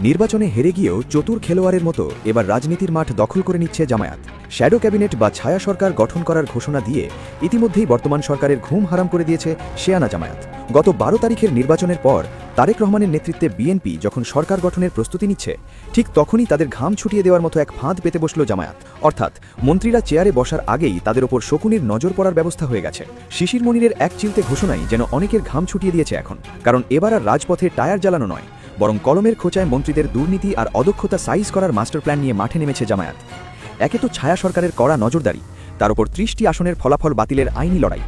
নির্বাচনে হেরে গিয়েও চতুর খেলোয়াড়ের মতো এবার রাজনীতির মাঠ দখল করে নিচ্ছে জামায়াত। শ্যাডো ক্যাবিনেট বা ছায়া সরকার গঠন করার ঘোষণা দিয়ে ইতিমধ্যেই বর্তমান সরকারের ঘুম হারাম করে দিয়েছে শেয়ানা জামায়াত। গত 12 তারিখের নির্বাচনের পর তারেক রহমানের নেতৃত্বে বিএনপি যখন সরকার গঠনের প্রস্তুতি নিচ্ছে, ঠিক তখনই তাদের ঘাম ছুটিয়ে দেওয়ার মতো এক ফাঁদ পেতে বসল জামায়াত। অর্থাৎ মন্ত্রীরা চেয়ারে বসার আগেই তাদের ওপর শকুনির নজর পড়ার ব্যবস্থা হয়ে গেছে। শিশির মনিরের এক চিলতে ঘোষণাই যেন অনেকের ঘাম ছুটিয়ে দিয়েছে এখন। কারণ এবার আর রাজপথে টায়ার জ্বালানো নয়, বরং কলমের খোঁচায় মন্ত্রীদের দুর্নীতি আর অদক্ষতা সাইজ করার মাস্টার প্ল্যান নিয়ে মাঠে নেমেছে জামায়াত। একে তো ছায়া সরকারের কড়া নজরদারি, তার উপর 30টি আসনের ফলাফল বাতিলের আইনি লড়াই,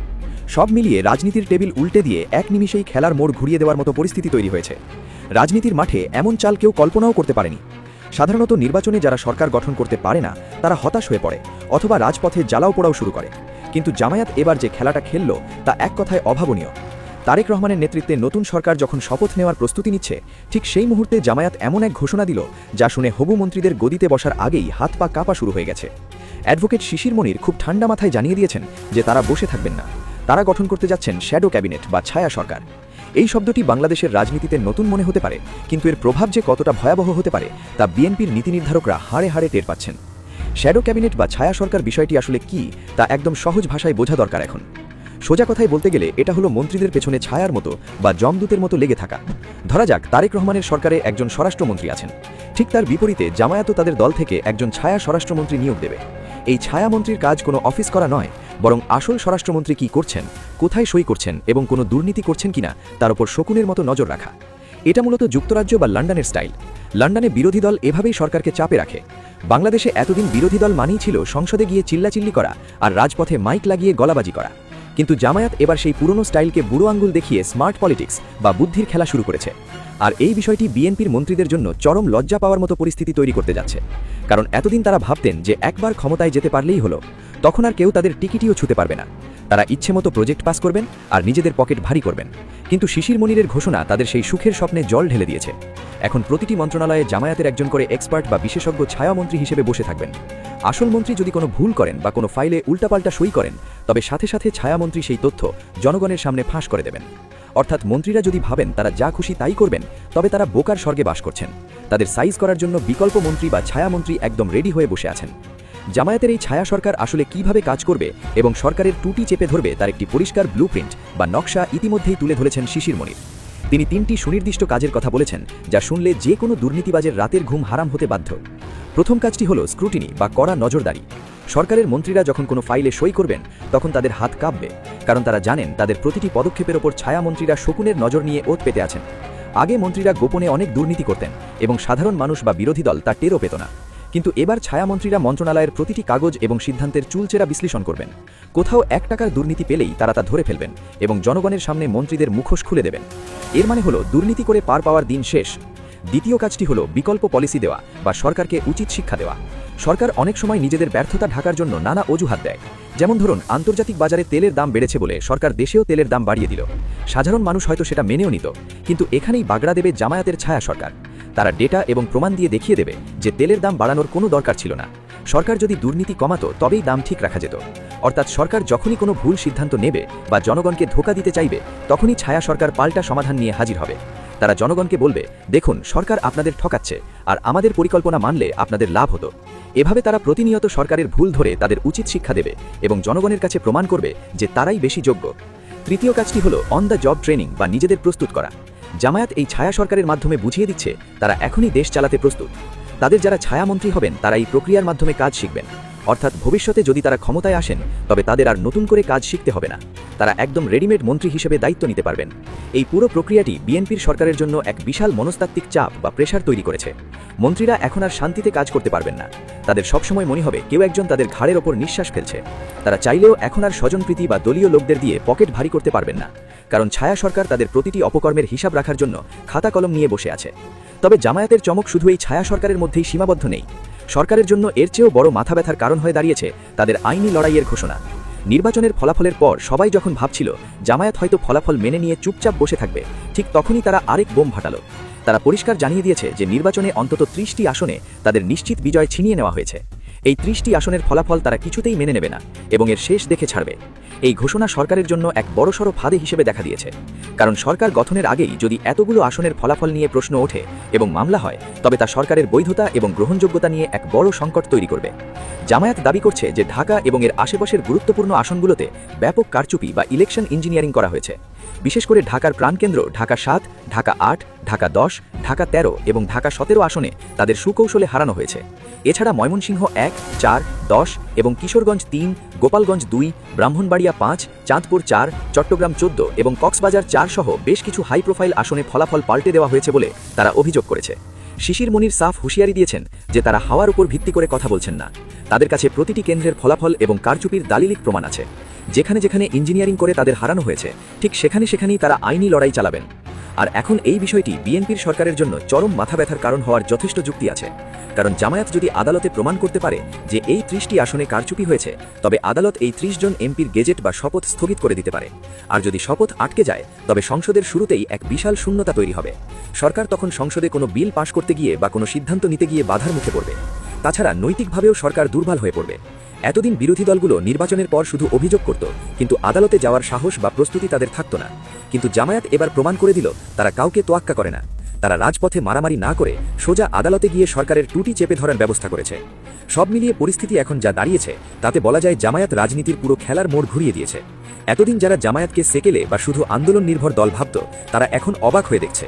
সব মিলিয়ে রাজনীতির টেবিল উল্টে দিয়ে এক নিমিষেই খেলার মোড় ঘুরিয়ে দেওয়ার মতো পরিস্থিতি তৈরি হয়েছে। রাজনীতির মাঠে এমন চাল কেউ কল্পনাও করতে পারেনি। সাধারণত নির্বাচনে যারা সরকার গঠন করতে পারে না তারা হতাশ হয়ে পড়ে অথবা রাজপথে জ্বালাও পোড়াও শুরু করে, কিন্তু জামায়াত এবার যে খেলাটা খেলল তা এক কথায় অভাবনীয়। তারেক রহমানের নেতৃত্বে নতুন সরকার যখন শপথ নেওয়ার প্রস্তুতি নিচ্ছে, ঠিক সেই মুহূর্তে জামায়াত এমন এক ঘোষণা দিল যা শুনে হবু মন্ত্রীদের গদিতে বসার আগেই হাত পা কাঁপা শুরু হয়ে গেছে। অ্যাডভোকেট শিশির মনির খুব ঠান্ডা মাথায় জানিয়ে দিয়েছেন যে তারা বসে থাকবেন না, তারা গঠন করতে যাচ্ছেন শ্যাডো ক্যাবিনেট বা ছায়া সরকার। এই শব্দটি বাংলাদেশের রাজনীতিতে নতুন মনে হতে পারে, কিন্তু এর প্রভাব যে কতটা ভয়াবহ হতে পারে তা বিএনপির নীতি নির্ধারকরা হাড়ে হাড়ে টের পাচ্ছেন। শ্যাডো ক্যাবিনেট বা ছায়া সরকার বিষয়টি আসলে কি তা একদম সহজ ভাষায় বোঝা দরকার এখন। সোজা কথায় বলতে গেলে এটা হলো মন্ত্রীদের পেছনে ছায়ার মতো বা জমদূতের মতো লেগে থাকা। ধরা যাক তারেক রহমানের সরকারে একজন স্বরাষ্ট্রমন্ত্রী আছেন, ঠিক তার বিপরীতে জামায়াতও তাদের দল থেকে একজন ছায়া স্বরাষ্ট্রমন্ত্রী নিয়োগ দেবে। এই ছায়ামন্ত্রীর কাজ কোনো অফিস করা নয়, বরং আসল স্বরাষ্ট্রমন্ত্রী কি করছেন, কোথায় সই করছেন এবং কোনো দুর্নীতি করছেন কিনা তার উপর শকুনের মতো নজর রাখা। এটা মূলত যুক্তরাজ্য বা লন্ডনের স্টাইল। লন্ডনে বিরোধী দল এভাবেই সরকারকে চাপে রাখে। বাংলাদেশে এতদিন বিরোধী দল মানেই ছিল সংসদে গিয়ে চিল্লাচিল্লি করা আর রাজপথে মাইক লাগিয়ে গলাবাজি করা, কিন্তু জামায়াত এবার সেই পুরনো স্টাইলকে বুড়ো আঙ্গুল দেখিয়ে স্মার্ট পলিটিক্স বা বুদ্ধির খেলা শুরু করেছে। আর এই বিষয়টি বিএনপির মন্ত্রীদের জন্য চরম লজ্জা পাওয়ার মতো পরিস্থিতি তৈরি করতে যাচ্ছে। কারণ এতদিন তারা ভাবতেন যে একবার ক্ষমতায় যেতে পারলেই হলো, তখন আর কেউ তাদের টিকিটিও ছুঁতে পারবে না। তারা ইচ্ছে মতো প্রজেক্ট পাস করবেন আর নিজেদের পকেট ভারী করবেন। কিন্তু শিশির মনিরের ঘোষণা তাদের সেই সুখের স্বপ্নে জল ঢেলে দিয়েছে। এখন প্রতিটি মন্ত্রণালয়ে জামায়াতের একজন করে এক্সপার্ট বা বিশেষজ্ঞ ছায়ামন্ত্রী হিসেবে বসে থাকবেন। আসল মন্ত্রী যদি কোনো ভুল করেন বা কোনো ফাইলে উল্টাপাল্টা সই করেন, তবে সাথে সাথে ছায়ামন্ত্রী সেই তথ্য জনগণের সামনে ফাঁস করে দেবেন। অর্থাৎ মন্ত্রীরা যদি ভাবেন তারা যা খুশি তাই করবেন, তবে তারা বোকার স্বর্গে বাস করছেন। তাদের সাইজ করার জন্য বিকল্প মন্ত্রী বা ছায়ামন্ত্রী একদম রেডি হয়ে বসে আছেন। জামায়াতের এই ছায়া সরকার আসলে কিভাবে কাজ করবে এবং সরকারের টুটি চেপে ধরবে তার একটি পরিষ্কার ব্লুপ্রিন্ট বা নকশা ইতিমধ্যেই তুলে ধরেছেন শিশির মনির। তিনি 3টি সুনির্দিষ্ট কাজের কথা বলেছেন, যা শুনলে যে কোনো দুর্নীতিবাজের রাতের ঘুম হারাম হতে বাধ্য। প্রথম কাজটি হলো স্ক্রুটিনি বা কড়া নজরদারি। সরকারের মন্ত্রীরা যখন কোনো ফাইলে সই করবেন তখন তাদের হাত কাঁপবে, কারণ তারা জানেন তাদের প্রতিটি পদক্ষেপের ওপর ছায়ামন্ত্রীরা শকুনের নজর নিয়ে ওত পেতে আছেন। আগে মন্ত্রীরা গোপনে অনেক দুর্নীতি করতেন এবং সাধারণ মানুষ বা বিরোধী দল তা টেরও পেত না, কিন্তু এবার ছায়ামন্ত্রীরা মন্ত্রণালয়ের প্রতিটি কাগজ এবং সিদ্ধান্তের চুলচেরা বিশ্লেষণ করবেন। কোথাও 1 টাকার দুর্নীতি পেলেই তারা তা ধরে ফেলবেন এবং জনগণের সামনে মন্ত্রীদের মুখোশ খুলে দেবেন। এর মানে হলো দুর্নীতি করে পার পাওয়ার দিন শেষ। দ্বিতীয় কাজটি হলো বিকল্প পলিসি দেওয়া বা সরকারকে উচিত শিক্ষা দেওয়া। সরকার অনেক সময় নিজেদের ব্যর্থতা ঢাকার জন্য নানা অজুহাত দেয়। যেমন ধরুন, আন্তর্জাতিক বাজারে তেলের দাম বেড়েছে বলে সরকার দেশেও তেলের দাম বাড়িয়ে দিল। সাধারণ মানুষ হয়তো সেটা মেনেও নিত, কিন্তু এখানেই বাগড়া দেবে জামায়াতের ছায়া সরকার। তারা ডেটা এবং প্রমাণ দিয়ে দেখিয়ে দেবে যে তেলের দাম বাড়ানোর কোনো দরকার ছিল না। সরকার যদি দুর্নীতি কমাতো তবেই দাম ঠিক রাখা যেত। অর্থাৎ সরকার যখনই কোনো ভুল সিদ্ধান্ত নেবে বা জনগণকে ধোঁকা দিতে চাইবে, তখনই ছায়া সরকার পাল্টা সমাধান নিয়ে হাজির হবে। তারা জনগণকে বলবে, দেখুন সরকার আপনাদের ঠকাচ্ছে আর আমাদের পরিকল্পনা মানলে আপনাদের লাভ হতো। এভাবে তারা প্রতিনিয়ত সরকারের ভুল ধরে তাদের উচিত শিক্ষা দেবে এবং জনগণের কাছে প্রমাণ করবে যে তারাই বেশি যোগ্য। তৃতীয় কাজটি হলো অন দ্য জব ট্রেনিং বা নিজেদের প্রস্তুত করা। জামায়াত এই ছায়া সরকারের মাধ্যমে বুঝিয়ে দিচ্ছে তারা এখনই দেশ চালাতে প্রস্তুত। তাদের যারা ছায়ামন্ত্রী হবেন তারা এই প্রক্রিয়ার মাধ্যমে কাজ শিখবেন। অর্থাৎ ভবিষ্যতে যদি তারা ক্ষমতায় আসেন, তবে তাদের আর নতুন করে কাজ শিখতে হবে না। তারা একদম রেডিমেড মন্ত্রী হিসেবে দায়িত্ব নিতে পারবেন। এই পুরো প্রক্রিয়াটি বিএনপির সরকারের জন্য এক বিশাল মনস্তাত্ত্বিক চাপ বা প্রেশার তৈরি করেছে। মন্ত্রীরা এখন আর শান্তিতে কাজ করতে পারবেন না। তাদের সবসময় মনে হবে কেউ একজন তাদের ঘাড়ের ওপর নিঃশ্বাস ফেলছে। তারা চাইলেও এখন আর স্বজনপ্রীতি বা দলীয় লোকদের দিয়ে পকেট ভারী করতে পারবেন না, কারণ ছায়া সরকার তাদের প্রতিটি অপকর্মের হিসাব রাখার জন্য খাতা কলম নিয়ে বসে আছে। তবে জামায়াতের চমক শুধু এই ছায়া সরকারের মধ্যেই সীমাবদ্ধ নেই। সরকারের জন্য এর চেয়েও বড় মাথা ব্যথার কারণ হয়ে দাঁড়িয়েছে তাদের আইনি লড়াইয়ের ঘোষণা। নির্বাচনের ফলাফলের পর সবাই যখন ভাবছিল জামায়াত হয়তো ফলাফল মেনে নিয়ে চুপচাপ বসে থাকবে, ঠিক তখনই তারা আরেক বোম ফাটালো। তারা পরিষ্কার জানিয়ে দিয়েছে যে নির্বাচনে অন্তত 30টি আসনে তাদের নিশ্চিত বিজয় ছিনিয়ে নেওয়া হয়েছে। এই 30টি আসনের ফলাফল তারা কিছুতেই মেনে নেবে না এবং এর শেষ দেখে ছাড়বে। এই ঘোষণা সরকারের জন্য এক বড়সড় ফাঁদে হিসেবে দেখা দিয়েছে, কারণ সরকার গঠনের আগেই যদি এতগুলো আসনের ফলাফল নিয়ে প্রশ্ন ওঠে এবং মামলা হয়, তবে তা সরকারের বৈধতা এবং গ্রহণযোগ্যতা নিয়ে এক বড় সংকট তৈরি করবে। জামায়াত দাবি করছে যে ঢাকা এবং এর আশেপাশের গুরুত্বপূর্ণ আসনগুলোতে ব্যাপক কারচুপি বা ইলেকশন ইঞ্জিনিয়ারিং করা হয়েছে। বিশেষ করে ঢাকার প্রাণকেন্দ্র ঢাকা 7, ঢাকা 8, ঢাকা 10, ঢাকা 13 এবং ঢাকা 17 আসনে তাদের সুকৌশলে হারানো হয়েছে। এছাড়া ময়মনসিংহ 1, 4, 10 এবং কিশোরগঞ্জ 3, গোপালগঞ্জ 2, ব্রাহ্মণবাড়িয়া 5, চাঁদপুর 4, চট্টগ্রাম 14 এবং কক্সবাজার 4 সহ বেশ কিছু হাই প্রোফাইল আসনে ফলাফল পাল্টে দেওয়া হয়েছে বলে তারা অভিযোগ করেছে। শিশির মনির সাফ হুঁশিয়ারি দিয়েছেন যে তারা হাওয়ার উপর ভিত্তি করে কথা বলছেন না। তাদের কাছে প্রতিটি কেন্দ্রের ফলাফল এবং কারচুপির দালিলিক প্রমাণ আছে। যেখানে যেখানে ইঞ্জিনিয়ারিং করে তাদের হারানো হয়েছে, ঠিক সেখানেই তারা আইনি লড়াই চালাবেন। আর এখন এই বিষয়টি বিএনপির সরকারের জন্য চরম মাথা ব্যথার কারণ হওয়ার যথেষ্ট যুক্তি আছে। কারণ জামায়াত যদি আদালতে প্রমাণ করতে পারে যে এই 30টি আসনে কারচুপি হয়েছে, তবে আদালত এই 30 জন এমপির গেজেট বা শপথ স্থগিত করে দিতে পারে। আর যদি শপথ আটকে যায়, তবে সংসদের শুরুতেই এক বিশাল শূন্যতা তৈরি হবে। সরকার তখন সংসদে কোনো বিল পাশ করতে গিয়ে বা কোনো সিদ্ধান্ত নিতে গিয়ে বাধার মুখে পড়বে। তাছাড়া নৈতিকভাবেও সরকার দুর্বল হয়ে পড়বে। এতদিন বিরোধী দলগুলো নির্বাচনের পর শুধু অভিযোগ করত, কিন্তু আদালতে যাওয়ার সাহস বা প্রস্তুতি তাদের থাকত না। কিন্তু জামায়াত এবার প্রমাণ করে দিল তারা কাউকে তোয়াক্কা করে না। তারা রাজপথে মারামারি না করে সোজা আদালতে গিয়ে সরকারের টুটি চেপে ধরার ব্যবস্থা করেছে। সব মিলিয়ে পরিস্থিতি এখন যা দাঁড়িয়েছে, তাতে বলা যায় জামায়াত রাজনীতির পুরো খেলার মোড় ঘুরিয়ে দিয়েছে। এতদিন যারা জামায়াতকে সেকেলে বা শুধু আন্দোলন নির্ভর দল ভাবত, তারা এখন অবাক হয়ে দেখছে।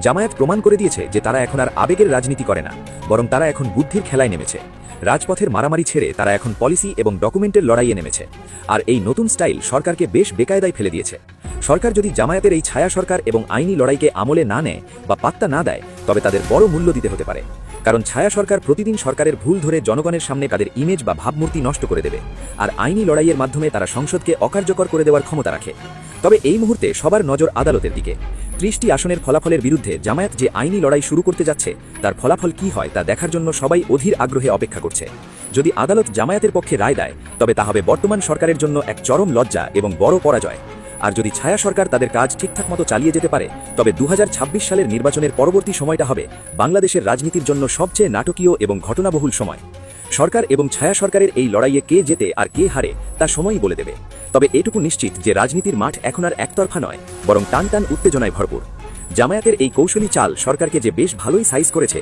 জামায়াত প্রমাণ করে দিয়েছে যে তারা এখন আর আবেগের রাজনীতি করে না, বরং তারা এখন বুদ্ধির খেলায় নেমেছে। রাজপথের মারামারি ছেড়ে তারা এখন পলিসি এবং ডকুমেন্টের লড়াইয়ে নেমেছে। আর এই নতুন স্টাইল সরকারকে বেশ বেকায়দায় ফেলে দিয়েছে। সরকার যদি জামায়াতের এই ছায়া সরকার এবং আইনি লড়াইকে আমলে না নেয় বা পাত্তা না দেয়, তবে তাদের বড় মূল্য দিতে হতে পারে। কারণ ছায়া সরকার প্রতিদিন সরকারের ভুল ধরে জনগণের সামনে তাদের ইমেজ বা ভাবমূর্তি নষ্ট করে দেবে। আর আইনি লড়াইয়ের মাধ্যমে তারা সংসদকে অকার্যকর করে দেওয়ার ক্ষমতা রাখে। তবে এই মুহূর্তে সবার নজর আদালতের দিকে। 30টি আসনের ফলাফলের বিরুদ্ধে জামায়াত যে আইনি লড়াই শুরু করতে যাচ্ছে, তার ফলাফল কি হয় তা দেখার জন্য সবাই অধীর আগ্রহে অপেক্ষা করছে। যদি আদালত জামায়াতের পক্ষে রায় দেয়, তবে তা হবে বর্তমান সরকারের জন্য এক চরম লজ্জা এবং বড় পরাজয়। আর যদি ছায়া সরকার তাদের কাজ ঠিকঠাক মতো চালিয়ে যেতে পারে, তবে 2026 সালের নির্বাচনের পরবর্তী সময়টা হবে বাংলাদেশের রাজনীতির জন্য সবচেয়ে নাটকীয় এবং ঘটনাবহুল সময়। সরকার এবং ছায়া সরকারের এই লড়াইয়ে কে জেতে আর কে হারে তা সময়ই বলে দেবে। তবে এটুকু নিশ্চিত যে রাজনীতির মাঠ এখন আর একতরফা নয়, বরং টান টান উত্তেজনায় ভরপুর। জামায়াতের এই কৌশলী চাল সরকারকে যে বেশ ভালোই সাইজ করেছে,